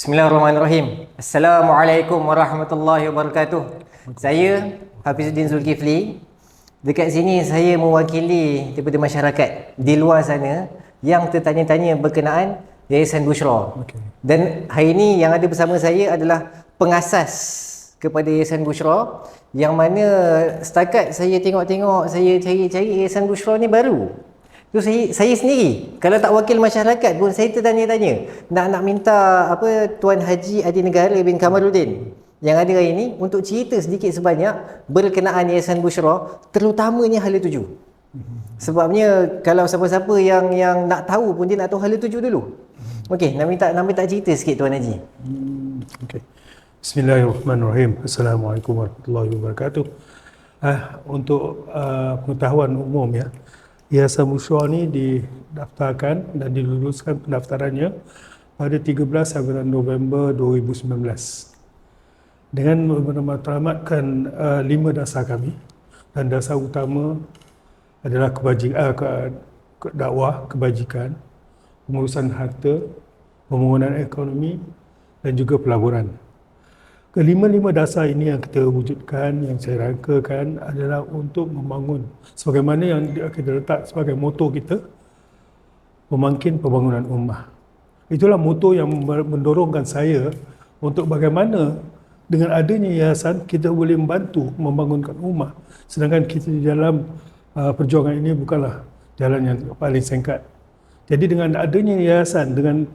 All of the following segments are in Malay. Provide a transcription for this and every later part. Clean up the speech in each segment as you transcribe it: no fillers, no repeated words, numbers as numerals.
Bismillahirrahmanirrahim. Assalamualaikum warahmatullahi wabarakatuh. Saya Hafizuddin Zulkifli. Dekat sini saya mewakili daripada masyarakat di luar sana yang tertanya-tanya berkenaan Yayasan Bushra. Dan hari ini yang ada bersama saya adalah pengasas kepada Yayasan Bushra, yang mana setakat saya tengok-tengok, saya cari-cari Yayasan Bushra ni baru. Tu saya sendiri, kalau tak wakil masyarakat pun saya tertanya-tanya nak minta Tuan Haji Adi Negara bin Kamaluddin yang ada hari ini untuk cerita sedikit sebanyak berkenaan Yayasan Bushra, terutamanya Hala Tuju. Sebabnya kalau siapa-siapa yang nak tahu pun dia nak tahu Hala Tuju dulu. Okey, nak minta cerita sikit Tuan Haji. Okey. Bismillahirrahmanirrahim. Assalamualaikum warahmatullahi wabarakatuh. Untuk pengetahuan umum ya, Yayasan Bushra ni didaftarkan dan diluluskan pendaftarannya pada 13 November 2019 dengan mematlamatkan 5 dasar kami, dan dasar utama adalah dakwah, kebajikan, pengurusan harta, pembangunan ekonomi dan juga pelaburan. Kelima-lima dasar ini yang kita wujudkan, yang saya rangkakan adalah untuk membangun sebagaimana yang kita letak sebagai moto kita, memangkin pembangunan ummah. Itulah moto yang mendorongkan saya untuk bagaimana dengan adanya yayasan kita boleh membantu membangunkan ummah, sedangkan kita di dalam perjuangan ini bukanlah jalan yang paling singkat. Jadi dengan adanya yayasan, dengan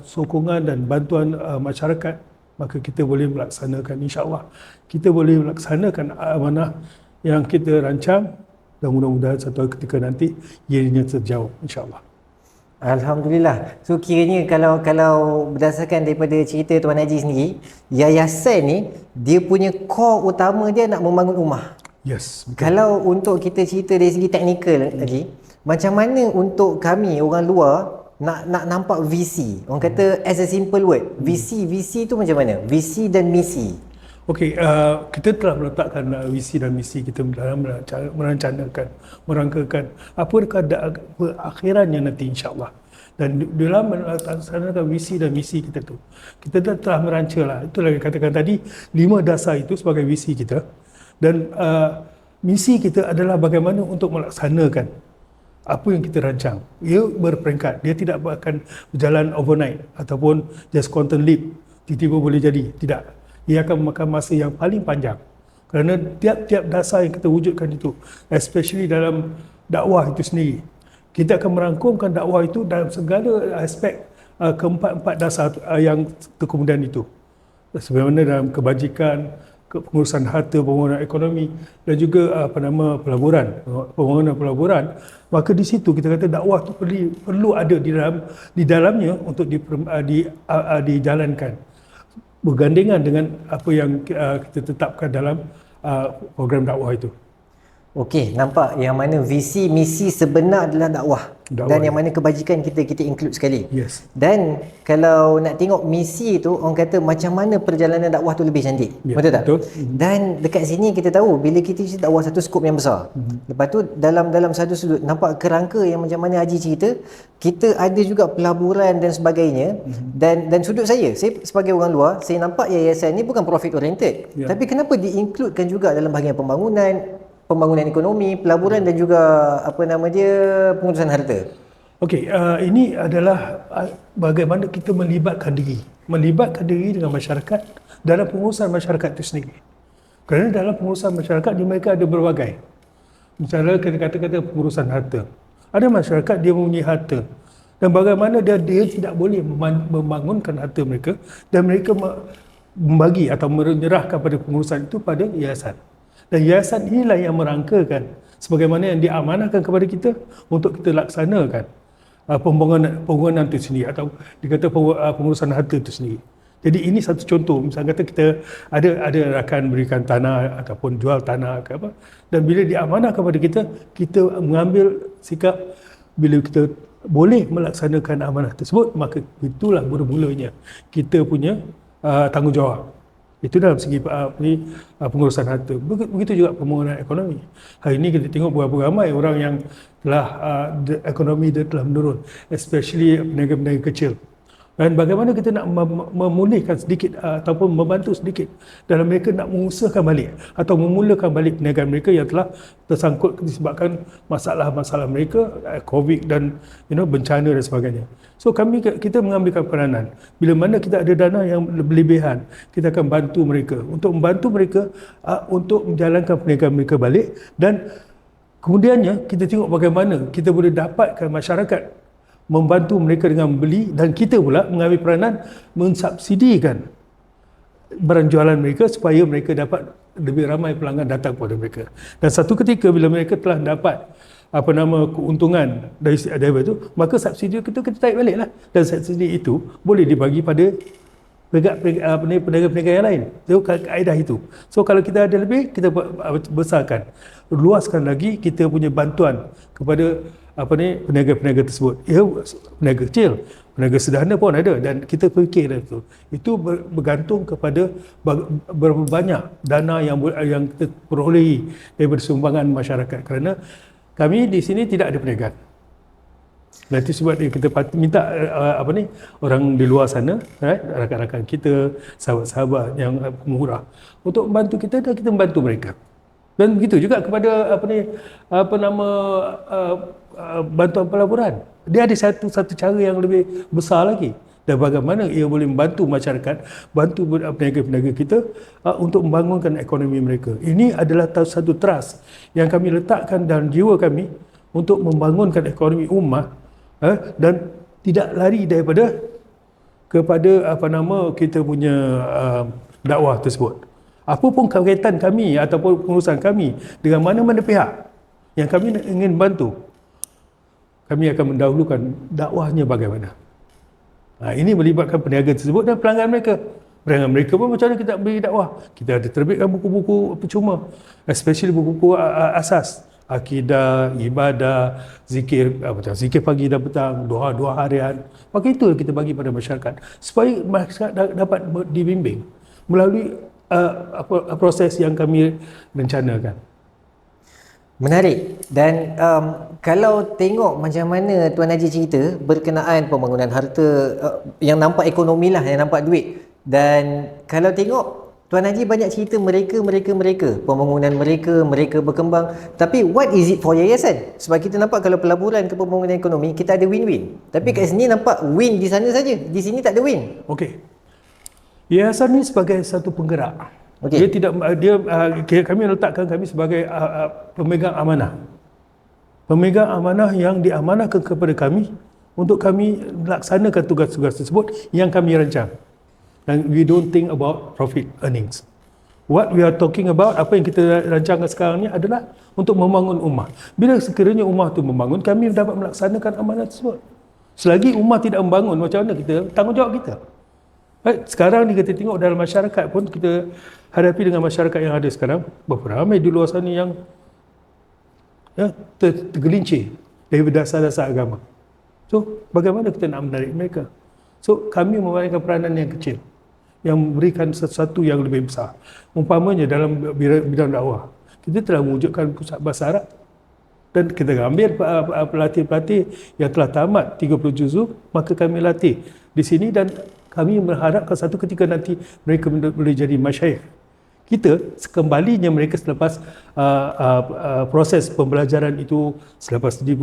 sokongan dan bantuan masyarakat, maka kita boleh melaksanakan, insya-Allah kita boleh melaksanakan amanah yang kita rancang, dan mudah-mudahan satu ketika nanti ianya terjawab, insya-Allah. Alhamdulillah. So kiranya kalau berdasarkan daripada cerita Tuan Haji sendiri, yayasan ni dia punya core utama dia nak membangun ummah. Yes, betul. Kalau untuk kita cerita dari segi teknikal Haji, macam mana untuk kami orang luar nak nampak visi, orang kata as a simple word, visi tu macam mana? Visi dan misi. Okey, kita telah meletakkan visi dan misi kita dalam merencanakan, merangkakan apakah akhirannya nanti, insya-Allah. Dan dalam melaksanakan visi dan misi kita tu, kita telah merancalah, itulah yang katakan tadi, 5 dasar itu sebagai visi kita, dan misi kita adalah bagaimana untuk melaksanakan apa yang kita rancang. Ia berperingkat, dia tidak akan berjalan overnight ataupun just quantum leap, tiba-tiba boleh jadi, tidak. Ia akan memakan masa yang paling panjang, kerana tiap-tiap dasar yang kita wujudkan itu, especially dalam dakwah itu sendiri, kita akan merangkumkan dakwah itu dalam segala aspek keempat-empat dasar yang kemudian itu, sebagaimana dalam kebajikan, pengurusan harta, pembangunan ekonomi, dan juga pembangunan pelaburan. Maka di situ kita kata dakwah itu perlu ada di dalamnya untuk dijalankan bergandengan dengan apa yang kita tetapkan dalam program dakwah itu. Okey, nampak yang mana visi misi sebenar adalah dakwah. Dan yang mana kebajikan kita include sekali. Yes. Dan kalau nak tengok misi tu, orang kata macam mana perjalanan dakwah tu lebih cantik. Yeah, betul tak? Betul. Dan dekat sini kita tahu bila kita cerita dakwah satu skop yang besar. Lepas tu dalam satu sudut nampak kerangka yang macam mana Haji cerita, kita ada juga pelaburan dan sebagainya. Dan sudut saya sebagai orang luar, saya nampak yayasan ni bukan profit oriented. Yeah. Tapi kenapa di-includekan juga dalam bahagian pembangunan ekonomi, pelaburan dan juga pengurusan harta. Okey, ini adalah bagaimana kita melibatkan diri dengan masyarakat dalam pengurusan masyarakat itu sendiri. Kerana dalam pengurusan masyarakat mereka ada berbagai. Misalnya kita kata pengurusan harta. Ada masyarakat dia mempunyai harta, dan bagaimana dia tidak boleh membangunkan harta mereka, dan mereka membagi atau menyerahkan pada pengurusan itu pada yayasan. Dan yayasan inilah yang merangkakan sebagaimana yang diamanahkan kepada kita untuk kita laksanakan pembangunan itu sendiri, atau dikata pengurusan harta itu sendiri. Jadi ini satu contoh. Misalnya kata kita ada rakan berikan tanah ataupun jual tanah ke apa, dan bila diamanah kepada kita, kita mengambil sikap bila kita boleh melaksanakan amanah tersebut, maka itulah bermulanya kita punya tanggungjawab. Itu dalam segi pengurusan harta. Begitu juga pembangunan ekonomi. Hari ini kita tengok berapa ramai orang yang telah ekonomi dia telah menurun, especially peniaga-peniaga kecil. Dan bagaimana kita nak memulihkan sedikit ataupun membantu sedikit dalam mereka nak mengusahakan balik atau memulakan balik perniagaan mereka yang telah tersangkut disebabkan masalah-masalah mereka, COVID dan bencana dan sebagainya. So kita mengambilkan peranan. Bila mana kita ada dana yang berlebihan, kita akan bantu mereka untuk membantu mereka untuk menjalankan perniagaan mereka balik, dan kemudiannya kita tengok bagaimana kita boleh dapatkan masyarakat membantu mereka dengan membeli, dan kita pula mengambil peranan mensubsidikan barang jualan mereka supaya mereka dapat lebih ramai pelanggan datang kepada mereka. Dan satu ketika bila mereka telah dapat keuntungan dari itu, maka subsidi kita tarik balik lah, dan subsidi itu boleh dibagi pada pedagang-pedagang yang lain. So kaedah itu. So kalau kita ada lebih, kita besarkan, luaskan lagi kita punya bantuan kepada peniaga-peniaga tersebut. Ya, peniaga kecil, peniaga sederhana pun ada, dan kita fikir itu. Itu bergantung kepada berapa banyak dana yang kita perolehi daripada sumbangan masyarakat, kerana kami di sini tidak ada perniagaan. Dan itu sebab kita minta orang di luar sana, rakan-rakan kita, sahabat-sahabat yang murah untuk membantu kita, dan kita membantu mereka. Dan begitu juga kepada bantuan pelaburan. Dia ada satu cara yang lebih besar lagi, dan bagaimana ia boleh membantu masyarakat, bantu peniaga-peniaga kita untuk membangunkan ekonomi mereka. Ini adalah satu trust yang kami letakkan dalam jiwa kami untuk membangunkan ekonomi ummah, dan tidak lari kepada kita punya dakwah tersebut. Apapun kaitan kami ataupun pengurusan kami dengan mana-mana pihak yang kami ingin bantu, kami akan mendahulukan dakwahnya bagaimana. Ini melibatkan peniaga tersebut dan pelanggan mereka. Pelanggan mereka pun macam mana kita beri dakwah. Kita ada terbitkan buku-buku percuma, especially buku-buku asas, akidah, ibadah, zikir pagi dan petang, doa-doa harian. Maka itu kita bagi pada masyarakat supaya masyarakat dapat dibimbing melalui proses yang kami rencanakan. Menarik. Dan kalau tengok macam mana Tuan Haji cerita berkenaan pembangunan harta, yang nampak ekonomi lah, yang nampak duit. Dan kalau tengok Tuan Haji banyak cerita mereka, pembangunan mereka berkembang. Tapi what is it for yayasan? Sebab kita nampak kalau pelaburan ke pembangunan ekonomi, kita ada win-win. Tapi kat sini nampak win di sana saja, di sini tak ada win. Okey. Yayasan ini sebagai satu penggerak. Okay. Kami letakkan kami sebagai pemegang amanah. Pemegang amanah yang diamanahkan kepada kami untuk kami laksanakan tugas-tugas tersebut yang kami rancang. And we don't think about profit earnings. What we are talking about, apa yang kita rancangkan sekarang ni adalah untuk membangun ummah. Bila sekiranya ummah itu membangun, kami dapat melaksanakan amanah tersebut. Selagi ummah tidak membangun, macam mana kita? Tanggungjawab kita. Sekarang ni kita tengok dalam masyarakat pun, kita hadapi dengan masyarakat yang ada sekarang, berapa ramai di luar sana yang tergelincir dari dasar-dasar agama. So bagaimana kita nak menarik mereka? So kami memainkan peranan yang kecil yang memberikan sesuatu yang lebih besar. Umpamanya dalam bidang dakwah, kita telah mewujudkan pusat bahasa Arab, dan kita ambil pelatih-pelatih yang telah tamat 30 juzuk, maka kami latih di sini, dan kami berharapkan satu ketika nanti mereka boleh jadi masyayikh. Kita sekembalinya mereka selepas proses pembelajaran itu, selepas di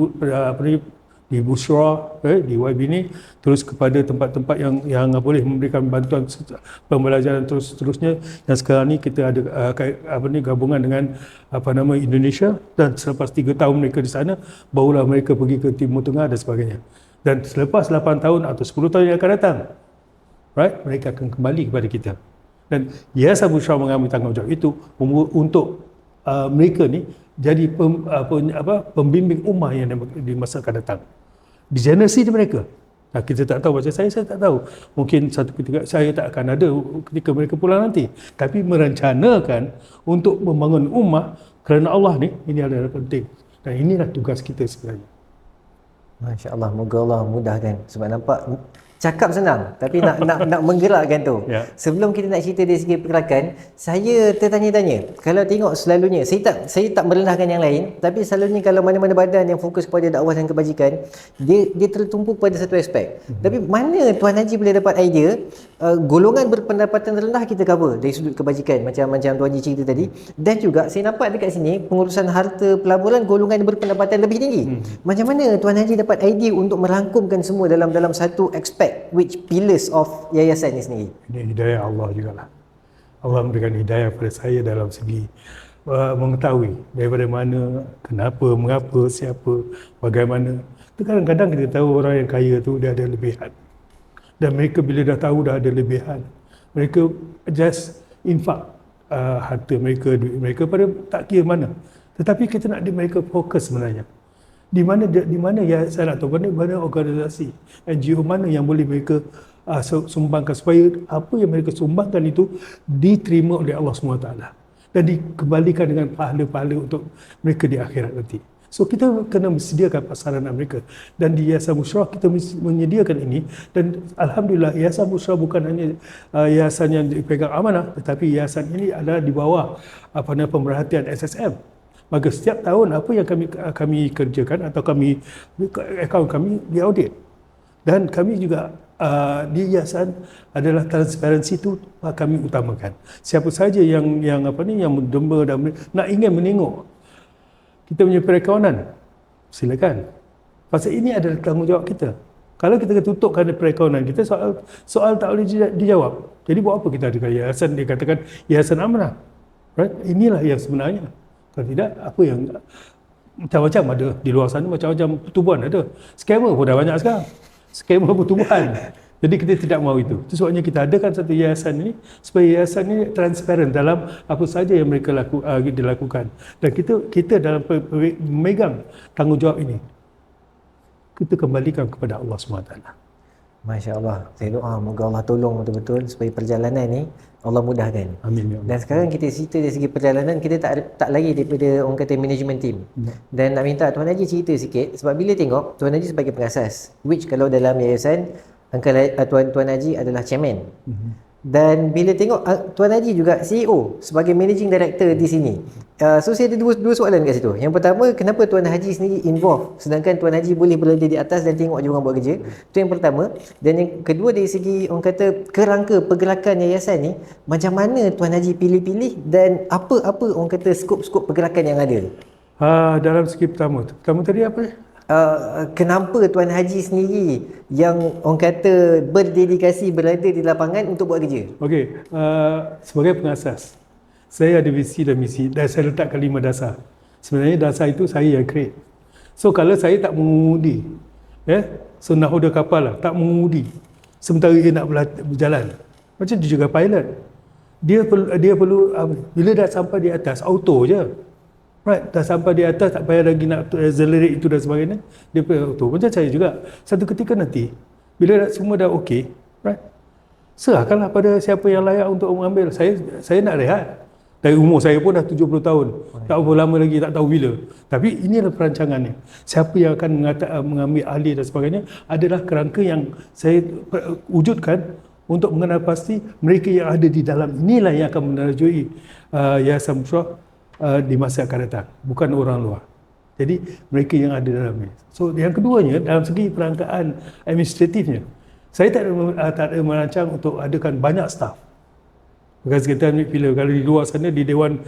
Busra, di YB ini, terus kepada tempat-tempat yang boleh memberikan bantuan pembelajaran terus-terusnya. Dan sekarang ni kita ada gabungan dengan Indonesia, dan selepas 3 tahun mereka di sana, barulah mereka pergi ke Timur Tengah dan sebagainya. Dan selepas 8 tahun atau 10 tahun yang akan datang, mereka akan kembali kepada kita. Dan Yayasan Busra mengambil tanggungjawab itu untuk mereka ni jadi pembimbing ummah yang di masa akan datang. Di generasi mereka. Kita tak tahu, macam saya tak tahu. Mungkin satu ketika saya tak akan ada ketika mereka pulang nanti. Tapi merencanakan untuk membangun ummah kerana Allah ni, ini adalah penting. Dan inilah tugas kita sebenarnya. Masya Allah, moga Allah mudahkan. Sebab nampak Cakap senang, tapi nak menggerakkan tu. Ya. Sebelum kita nak cerita dari segi pergerakan, saya tertanya-tanya. Kalau tengok selalunya, saya tak merendahkan yang lain, tapi selalunya kalau mana-mana badan yang fokus kepada dakwah dan kebajikan, dia tertumpu pada satu aspek. Tapi mana Tuan Haji boleh dapat idea, golongan berpendapatan rendah kita cover dari sudut kebajikan macam Tuan Haji cerita tadi, dan juga saya nampak dekat sini pengurusan harta pelaburan golongan berpendapatan lebih tinggi. Macam mana Tuan Haji dapat idea untuk merangkumkan semua dalam satu aspek, which pillars of yayasan ni sendiri? Ini hidayah Allah jugalah. Allah memberikan hidayah kepada saya dalam segi mengetahui daripada mana, kenapa, mengapa, siapa, bagaimana. Itu kadang-kadang kita tahu orang yang kaya tu dia ada lebihan. Dan mereka bila dah tahu dah ada lebihan, mereka just infak harta mereka, duit mereka pada tak kira mana. Tetapi kita nak mereka fokus sebenarnya. Di mana yayasan atau mana organisasi NGO mana yang boleh mereka sumbangkan supaya apa yang mereka sumbangkan itu diterima oleh Allah SWT dan dikembalikan dengan pahala-pahala untuk mereka di akhirat nanti. So kita kena sediakan pasaran mereka, dan di Yayasan Bushrah kita menyediakan ini, dan alhamdulillah Yayasan Bushrah bukan hanya yayasan yang dipegang amanah, tetapi yayasan ini adalah di bawah pemerhatian SSM. Maka setiap tahun apa yang kami kerjakan atau akaun kami diaudit, dan kami juga di yayasan adalah transparansi itu kami utamakan. Siapa saja yang mendemba dan nak ingin menengok kita punya perakaunan, silakan. Pasal ini adalah tanggungjawab kita. Kalau kita tutupkan perakaunan kita, soal tak boleh dijawab. Jadi buat apa kita ada yayasan dikatakan yayasan amanah? Right? Inilah yang sebenarnya. Kalau tidak, apa yang macam-macam ada di luar sana, macam-macam pertubuhan ada. Scammer pun dah banyak sekarang. Scammer pertubuhan. Jadi kita tidak mahu itu. Itu sebabnya kita adakan satu yayasan ini supaya yayasan ini transparan dalam apa saja yang mereka dilakukan. Dan kita dalam memegang tanggungjawab ini, kita kembalikan kepada Allah SWT. Masya Allah. Saya doa moga Allah tolong betul-betul supaya perjalanan ni Allah mudahkan. Amin ya Allah. Dan sekarang kita cerita dari segi perjalanan, kita tak lagi daripada orang kata management team. Dan nak minta Tuan Haji cerita sikit, sebab bila tengok Tuan Haji sebagai pengasas, which kalau dalam yayasan Tuan Haji adalah chairman. Dan bila tengok Tuan Haji juga CEO sebagai managing director di sini. So saya ada dua soalan kat situ. Yang pertama, kenapa Tuan Haji sendiri involve sedangkan Tuan Haji boleh berada di atas dan tengok je orang buat kerja? Itu yang pertama. Dan yang kedua, dari segi orang kata kerangka pergerakan yayasan ni, macam mana Tuan Haji pilih-pilih dan apa orang kata skop-skop pergerakan yang ada? Dalam segi pertama tadi apa? Kenapa Tuan Haji sendiri yang orang kata berdedikasi berada di lapangan untuk buat kerja? Okey, sebagai pengasas, saya ada visi dan misi, dan saya letakkan 5 dasar. Sebenarnya dasar itu saya yang create. So kalau saya tak mengemudi, so nahoda kapal lah, tak mengemudi, sementara dia nak berjalan, macam dia juga pilot. Dia perlu bila dah sampai di atas, auto je. Right, dah sampai di atas, tak payah lagi nak accelerate itu dan sebagainya. Dia pergi auto. Macam saya juga. Satu ketika nanti, bila semua dah okey, right, serahkanlah pada siapa yang layak untuk mengambil. Saya nak rehat. Dari umur saya pun dah 70 tahun. Tak berapa lama lagi, tak tahu bila. Tapi inilah perancangannya. Siapa yang akan mengambil ahli dan sebagainya adalah kerangka yang saya wujudkan untuk mengenal pasti mereka yang ada di dalam inilah yang akan menerjui Yayasan Bushrah di masa akan datang, bukan orang luar. Jadi mereka yang ada dalam ni. So yang keduanya, dalam segi perangkaan administratifnya, saya tak ada merancang untuk adakan banyak staf. Bukan sekretar bila kalau di luar sana di dewan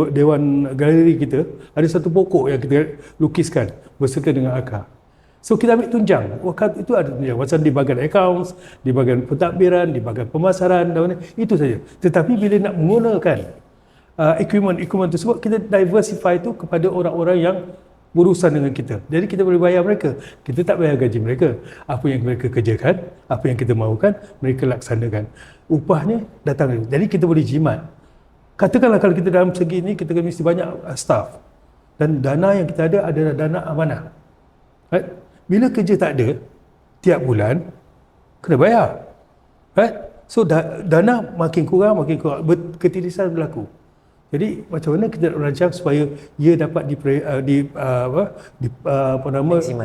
dewan galeri kita ada satu pokok yang kita lukiskan berserta dengan akar. So kita ambil tunjang. Waktu itu ada tunjang. Macam di bahagian accounts, di bahagian pentadbiran, di bahagian pemasaran, dan itu saja. Tetapi bila nak menggunakan equipment tersebut, kita diversify itu kepada orang-orang yang berurusan dengan kita. Jadi kita boleh bayar mereka. Kita tak bayar gaji mereka. Apa yang mereka kerjakan, apa yang kita mahukan, mereka laksanakan. Upahnya datang. Jadi kita boleh jimat. Katakanlah kalau kita dalam segi ini, kita mesti banyak staff. Dan dana yang kita ada adalah dana amanah. Right? Bila kerja tak ada, tiap bulan, kena bayar. Right? So dana makin kurang, ketirisan berlaku. Jadi macam mana kita nak merancang supaya ia dapat Maximize.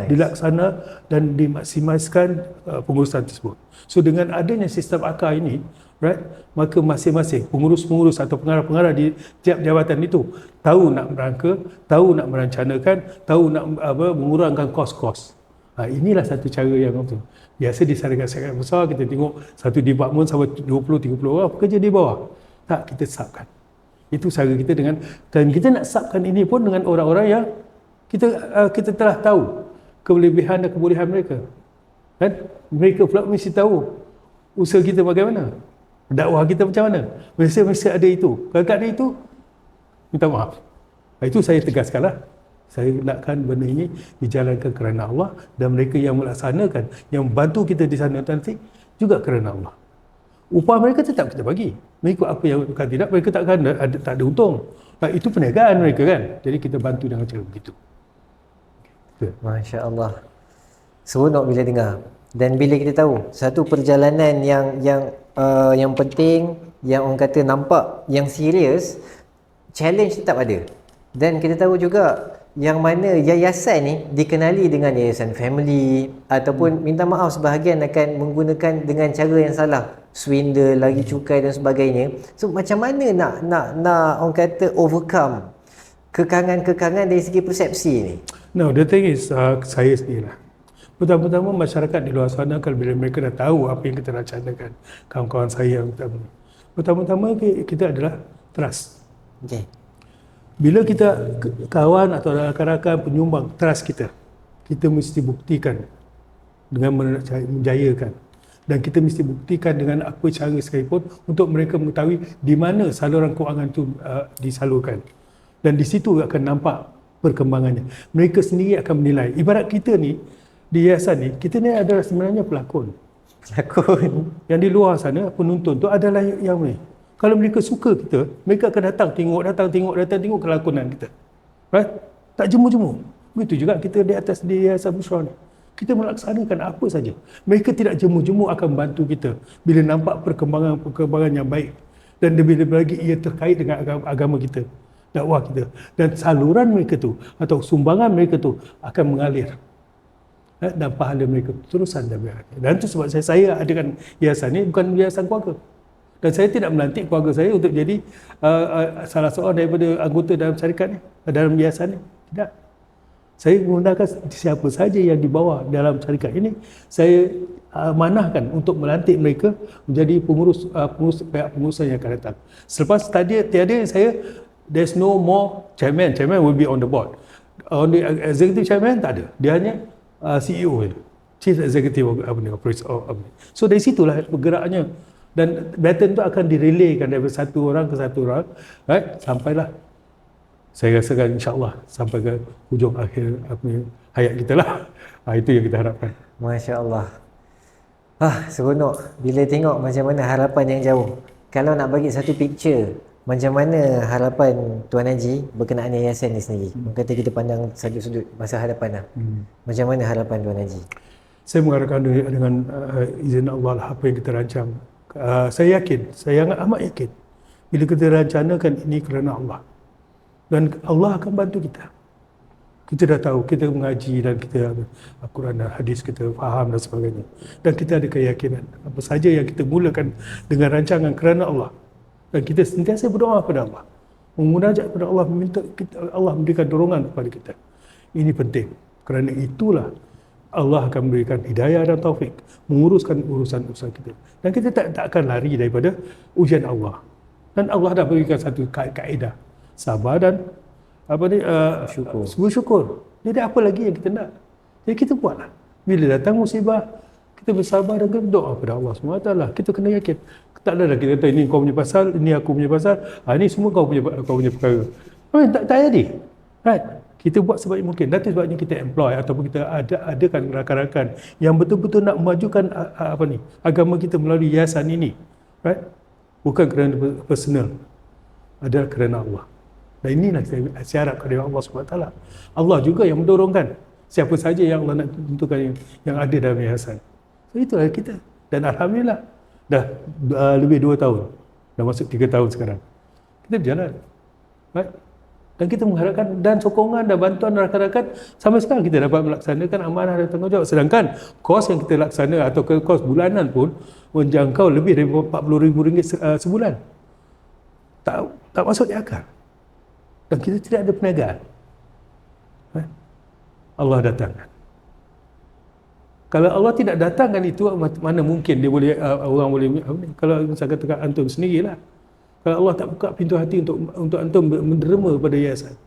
dilaksana dan dimaksimiskan pengurusan tersebut. So dengan adanya sistem akar ini, right, maka masing-masing pengurus-pengurus atau pengarah-pengarah di tiap jabatan itu tahu nak merangka, tahu nak merancanakan, tahu nak mengurangkan kos-kos. Inilah satu cara yang betul. Biasa di syarikat-syarikat besar kita tengok satu department sampai 20-30 orang bekerja di bawah. Tak, kita subkan. Itu cara kita dan kita nak subkan ini pun dengan orang-orang yang kita telah tahu kelebihan dan kebolehan mereka. Kan? Mereka pula mesti tahu usaha kita bagaimana, dakwah kita macam mana. Mesti ada itu. Kalau tak ada itu, minta maaf. Itu saya tegaskanlah. Saya nakkan benda ini dijalankan kerana Allah, dan mereka yang melaksanakan, yang membantu kita di sana nanti juga kerana Allah. Upah mereka tetap kita bagi. Mengikut apa yang bukan tidak, mereka tak ada untung. Itu perniagaan mereka kan. Jadi kita bantu dengan cara begitu. Masya Allah. Seronok bila dengar. Dan bila kita tahu satu perjalanan yang penting, yang orang kata nampak yang serius, challenge tetap ada. Dan kita tahu juga yang mana yayasan ni dikenali dengan yayasan family, ataupun minta maaf sebahagian akan menggunakan dengan cara yang salah, swindle, lagi cukai dan sebagainya. So macam mana nak orang kata overcome kekangan-kekangan dari segi persepsi ni? No, the thing is, saya sendirilah. Pertama-tama masyarakat di luar sana, kalau bila mereka dah tahu apa yang kita rencanakan, kawan-kawan saya yang pertama-tama kita adalah trust. Okay. Bila kita kawan atau rakan-rakan penyumbang trust kita mesti buktikan dengan menjayakan, dan kita mesti buktikan dengan apa cara sekalipun untuk mereka mengetahui di mana saluran kewangan itu disalurkan, dan di situ akan nampak perkembangannya. Mereka sendiri akan menilai. Ibarat kita ni di yayasan ni, kita ni adalah sebenarnya pelakon. Yang di luar sana penonton tu adalah yang ni. Kalau mereka suka kita, mereka akan datang tengok kelakonan kita. Right? Tak jemu-jemu. Begitu juga kita di atas di Yayasan Bushra ni. Kita melaksanakan apa saja. Mereka tidak jemu-jemu akan bantu kita bila nampak perkembangan yang baik. Dan bila lagi ia terkait dengan agama kita, dakwah kita. Dan saluran mereka tu atau sumbangan mereka tu akan mengalir. Dan pahala mereka terusan dan berada. Dan itu sebab saya adakan yayasan ni bukan yayasan keluarga. Dan saya tidak melantik keluarga saya untuk jadi salah seorang daripada anggota dalam syarikat ni, dalam yayasan ni. Tidak. Saya menggunakan siapa saja yang dibawa dalam syarikat ini, saya manahkan untuk melantik mereka menjadi pengurus pengurusan yang akan datang. Selepas tiada saya, there's no more chairman. Chairman will be on the board. On the executive chairman tak ada. Dia hanya CEO je. Chief Executive Officer. So dari situlah bergeraknya. Dan baton tu akan direlaykan daripada satu orang ke satu orang, right? Sampailah, saya rasakan insyaAllah sampai ke hujung akhir hayat kita lah. Itu yang kita harapkan. Masya Allah. Seronok bila tengok macam mana harapan yang jauh. Kalau nak bagi satu picture macam mana harapan Tuan Haji berkenaan yayasan ni sendiri, kata kita pandang sudut-sudut masa hadapan lah. Macam mana harapan Tuan Haji? Saya mengharapkan dengan izin Allah lah apa yang kita rancang. Saya yakin, saya amat yakin bila kita rencanakan ini kerana Allah, dan Allah akan bantu kita. Kita dah tahu, kita mengaji dan kita Al-Quran dan hadis kita faham dan sebagainya, dan kita ada keyakinan apa saja yang kita mulakan dengan rancangan kerana Allah, dan kita sentiasa berdoa kepada Allah, memunajat kepada Allah, meminta Allah memberikan dorongan kepada kita. Ini penting, kerana itulah Allah akan memberikan hidayah dan taufik menguruskan urusan-urusan kita. Dan kita tak akan lari daripada ujian Allah. Dan Allah dah berikan satu kaedah sabar dan bersyukur. Jadi apa lagi yang kita nak? Jadi kita buatlah. Bila datang musibah, kita bersabar dan berdoa kepada Allah SWT. Kita kena yakin. Tak ada kita kata ini kau punya pasal, ini aku punya pasal, ini semua kau punya perkara. Tak jadi. Right? Kita buat sebaik mungkin. Dan itu sebabnya kita employ ataupun kita adakan rakan-rakan yang betul-betul nak memajukan agama kita melalui yayasan ini. Right? Bukan kerana personal. Adalah kerana Allah. Dan inilah saya harap kepada Allah SWT. Allah juga yang mendorongkan siapa saja yang Allah nak tentukan yang ada dalam yayasan. So itulah kita. Dan Alhamdulillah dah lebih 2 tahun. Dah masuk 3 tahun sekarang. Kita berjalan. Right? Dan kita mengharapkan dan sokongan dan bantuan rakan-rakan sampai sekarang kita dapat melaksanakan amanah dan tanggungjawab. Sedangkan kos yang kita laksana atau kos bulanan pun menjangkau lebih dari RM40,000 sebulan. Tak masuk di akal. Dan kita tidak ada perniagaan. Allah datangkan. Kalau Allah tidak datangkan itu, mana mungkin dia boleh orang boleh, kalau saya katakan antum sendirilah. Kalau Allah tak buka pintu hati untuk antum menderma pada yayasan,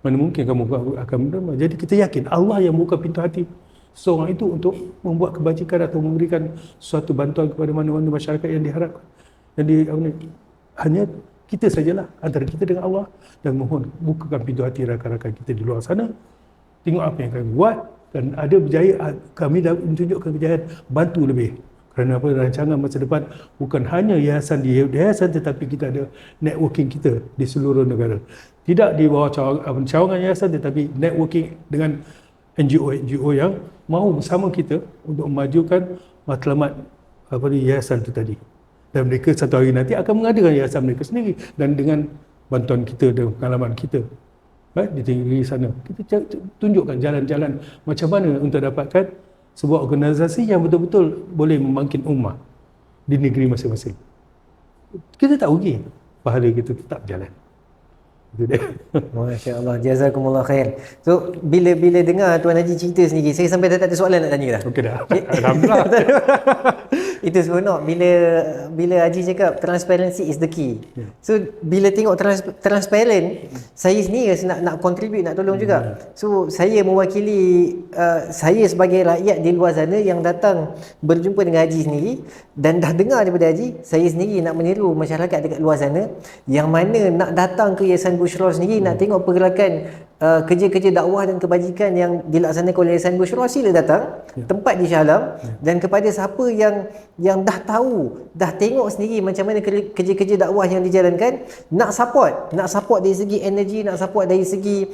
mana mungkin kamu akan menderma. Jadi kita yakin Allah yang buka pintu hati seorang itu untuk membuat kebajikan atau memberikan suatu bantuan kepada mana-mana masyarakat yang diharapkan. Hanya kita sajalah antara kita dengan Allah, dan mohon bukakan pintu hati rakan-rakan kita di luar sana. Tengok apa yang kami buat, dan ada berjaya, kami dah menunjukkan kejayaan, bantu lebih. Kerana apa, rancangan masa depan bukan hanya yayasan di yayasan, tetapi kita ada networking kita di seluruh negara. Tidak di bawah cawangan yayasan, tetapi networking dengan NGO yang mahu bersama kita untuk memajukan matlamat yayasan itu tadi. Dan mereka satu hari nanti akan mengadakan yayasan mereka sendiri, dan dengan bantuan kita dan pengalaman kita di negeri sana, kita tunjukkan jalan-jalan macam mana untuk dapatkan sebuah organisasi yang betul-betul boleh membangkit ummah di negeri masing-masing. Kita tak rugi, pahala kita tetap jalan. Itu dia. Masya Allah, jazakumullah khair. So bila dengar Tuan Haji cerita sendiri, saya sampai tak ada soalan nak tanya dah. Okey dah. Alhamdulillah. Itu seronok bila Haji cakap transparency is the key. So bila tengok transparent, saya sendiri rasa nak contribute, nak tolong juga. So saya mewakili saya sebagai rakyat di luar sana yang datang berjumpa dengan Haji sendiri, dan dah dengar daripada Haji, saya sendiri nak meniru masyarakat dekat luar sana yang mana nak datang ke Yayasan Bushra sendiri, nak tengok pergerakan kerja-kerja dakwah dan kebajikan yang dilaksanakan oleh Yayasan Bushra, sila datang tempat di Shah Alam. Dan kepada siapa yang dah tahu, dah tengok sendiri macam mana kerja-kerja dakwah yang dijalankan, nak support dari segi energi, nak support dari segi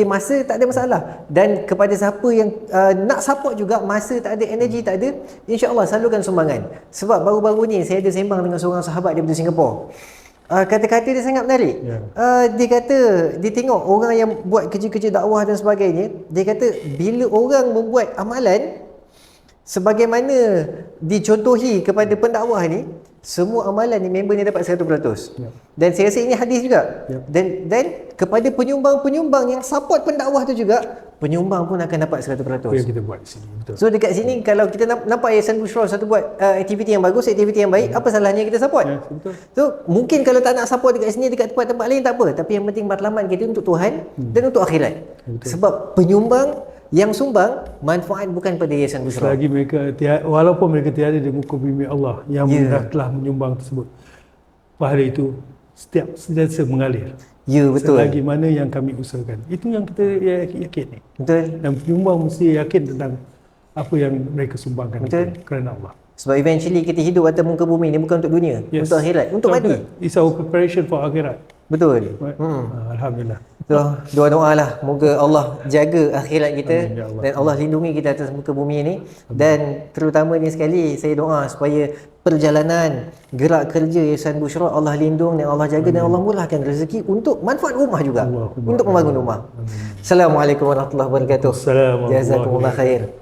masa, tak ada masalah. Dan kepada siapa yang nak support juga, masa tak ada, energi tak ada, insya-Allah salurkan sumbangan. Sebab baru-baru ni saya ada sembang dengan seorang sahabat daripada Singapura. Kata-kata dia sangat menarik. Dia kata, dia tengok orang yang buat kerja-kerja dakwah dan sebagainya, dia kata bila orang membuat amalan sebagaimana dicontohi kepada pendakwah ni, semua amalan ni member ni dapat 100%. Dan saya rasa ini hadis juga. Dan kepada penyumbang-penyumbang yang support pendakwah tu juga, penyumbang pun akan dapat 100%. Itu yang kita buat di sini. Betul. So dekat sini kalau kita nampak Yayasan Bushra satu buat aktiviti yang bagus, aktiviti yang baik, apa salahnya kita support? Betul. So mungkin kalau tak nak support dekat sini, dekat tempat-tempat lain tak apa, tapi yang penting matlamat kita untuk Tuhan dan untuk akhirat. Betul. Sebab penyumbang yang sumbang manfaat bukan pada Yayasan Bushra. Selagi mereka walaupun mereka tiada di muka bumi Allah yang telah menyumbang tersebut, pahala itu sentiasa mengalir. Ya, betul. Selagi mana yang kami usahakan, itu yang kita yakin ni. Betul. Dan penyumbang mesti yakin tentang apa yang mereka sumbangkan. Betul. Kerana Allah. Sebab eventually kita hidup atas muka bumi ni bukan untuk dunia, untuk akhirat, untuk mati. It's our preparation for akhirat. Betul. Alhamdulillah. So, doa-doa lah, moga Allah jaga akhirat kita. Amin, ya Allah. Dan Allah lindungi kita atas muka bumi ini. Dan terutama ni sekali saya doa supaya perjalanan gerak kerja Yayasan Bushra Allah lindung dan Allah jaga. Amin. Dan Allah murahkan rezeki untuk manfaat rumah juga, untuk membangun rumah. Assalamualaikum warahmatullahi wabarakatuh. Jazakumullah khair.